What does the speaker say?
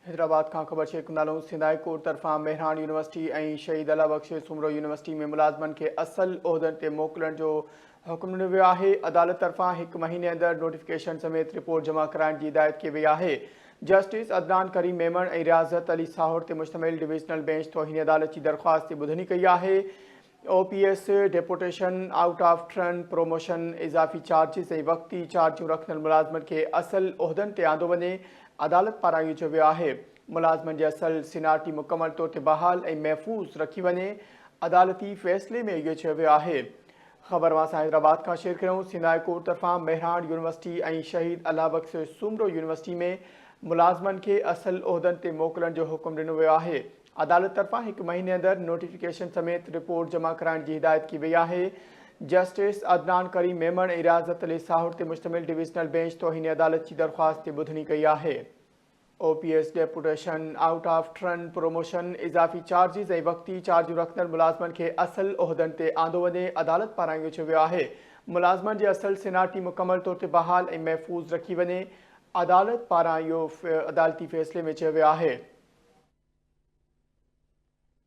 हैदराबाद का ख़बर share कंदालूं। Sindh high court तरफ़ां मेहरान यूनिवर्सिटी ऐं शहीद अला बख्श सुमरो यूनिवर्सिटी में मुलाज़मनि खे असल उहिदनि ते मोकिलण जो हुकुम ॾिनो वियो आहे। अदालत तरफ़ां 1 महीने अंदरि नोटिफिकेशन समेत रिपोर्ट जमा कराइण जी हिदायत कई वई आहे। जस्टिस अदनान करीम मेमण ऐं रियाज़त अली साहुर ते मुश्तमिल डिवीज़नल बेंच तौहीन अदालत जी दरख़्वास्त ते ॿुधणी कई आहे। OPS deputation, out of turn promotion, इज़ाफ़ी चार्जिस ऐं वक़्ती चार्जूं रखंदड़ मुलाज़मनि खे असल उहिदनि ते आंदो वञे। अदालत पारां इहो चयो वियो आहे। मुलाज़मनि जी असल सीनियरिटी मुकमल तौर ते बहाल ऐं महफ़ूज़ रखी वञे। अदालती फ़ैसिले में इहो चयो वियो आहे। ख़बर मां असां हैदराबाद खां शेयर कयूं। सिंध हाई कोर्ट तरफ़ां मेहरान यूनिवर्सिटी ऐं शहीद अला बख्श सुमरो यूनिवर्सिटी में मुलाज़मनि खे असल उहिदनि ते मोकिलण जो हुकुम ॾिनो वियो आहे। अदालत तरफ़ां 1 महीने अंदरि नोटिफिकेशन समेत रिपोर्ट जमा कराइण जी हिदायत कई वई आहे। जस्टिस अदनान करीम मेमण ऐं रियाज़त अली साहुर ते मुश्तमिल डिवीज़नल बेंच तौहीन अदालत जी दरख़्वास्त ते ॿुधणी कई आहे। OPS deputation, out of turn promotion, इज़ाफ़ी चार्जिस ऐं वक़्ती चार्जूं रखंदड़ मुलाज़मनि खे असल उहिदनि ते आंदो वञे। अदालत पारां इहो चयो वियो आहे। मुलाज़मनि जी असल सीनियरिटी मुकमल तौर ते बहाल ऐं महफ़ूज़ रखी वञे। अदालत पारां इहो अदालती फ़ैसिले में चयो वियो आहे।